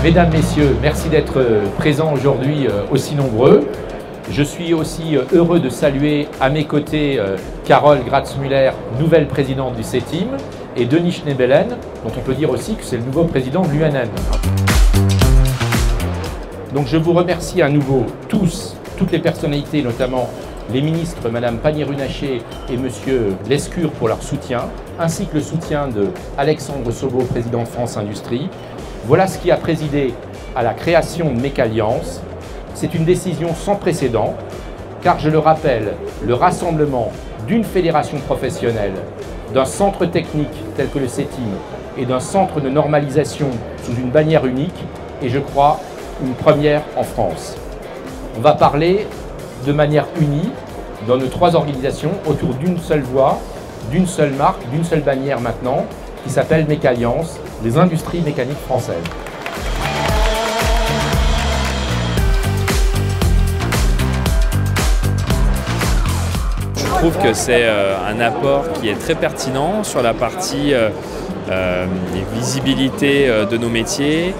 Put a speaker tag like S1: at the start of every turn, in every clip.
S1: Mesdames, Messieurs, merci d'être présents aujourd'hui aussi nombreux. Je suis aussi heureux de saluer à mes côtés Carole Gratz-Müller, nouvelle présidente du CETIM, et Denis Schnebelen, dont on peut dire aussi que c'est le nouveau président de l'UNN. Donc je vous remercie à nouveau toutes les personnalités, notamment les ministres, Madame Pannier-Runacher et Monsieur Lescure pour leur soutien, ainsi que le soutien de Alexandre Sobo, président de France Industrie. Voilà ce qui a présidé à la création de Mécalliance. C'est une décision sans précédent, car je le rappelle, le rassemblement d'une fédération professionnelle, d'un centre technique tel que le CETIM et d'un centre de normalisation sous une bannière unique est, je crois, une première en France. On va parler de manière unie dans nos trois organisations autour d'une seule voix, d'une seule marque, d'une seule bannière maintenant, qui s'appelle Mécalliance, les industries mécaniques françaises.
S2: Je trouve que c'est un apport qui est très pertinent sur la partie visibilité de nos métiers,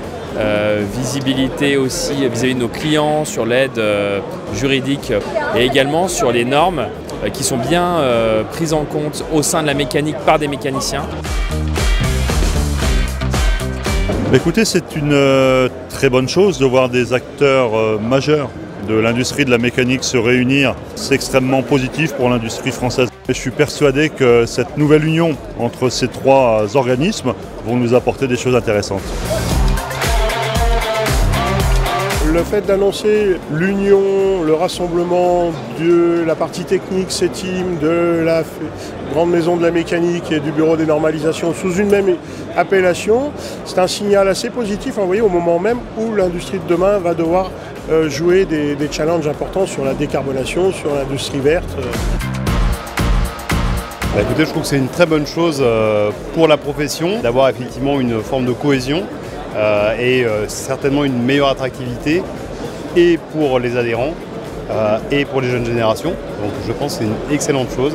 S2: visibilité aussi vis-à-vis de nos clients sur l'aide juridique et également sur les normes qui sont bien prises en compte au sein de la mécanique par des mécaniciens.
S3: Écoutez, c'est une très bonne chose de voir des acteurs majeurs de l'industrie de la mécanique se réunir. C'est extrêmement positif pour l'industrie française. Je suis persuadé que cette nouvelle union entre ces trois organismes vont nous apporter des choses intéressantes.
S4: Le fait d'annoncer l'union, le rassemblement de la partie technique CETIM, de la grande maison de la mécanique et du bureau des normalisations sous une même appellation, c'est un signal assez positif envoyé au moment même où l'industrie de demain va devoir jouer des challenges importants sur la décarbonation, sur l'industrie verte.
S5: Écoutez, je trouve que c'est une très bonne chose pour la profession d'avoir effectivement une forme de cohésion et certainement une meilleure attractivité et pour les adhérents et pour les jeunes générations. Donc je pense que c'est une excellente chose.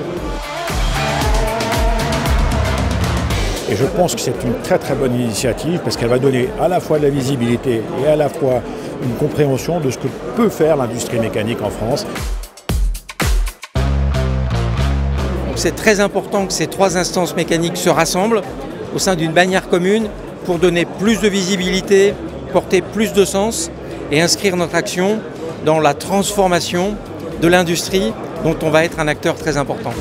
S6: Et je pense que c'est une très très bonne initiative parce qu'elle va donner à la fois de la visibilité et à la fois une compréhension de ce que peut faire l'industrie mécanique en France.
S7: C'est très important que ces trois instances mécaniques se rassemblent au sein d'une bannière commune pour donner plus de visibilité, porter plus de sens et inscrire notre action dans la transformation de l'industrie dont on va être un acteur très important.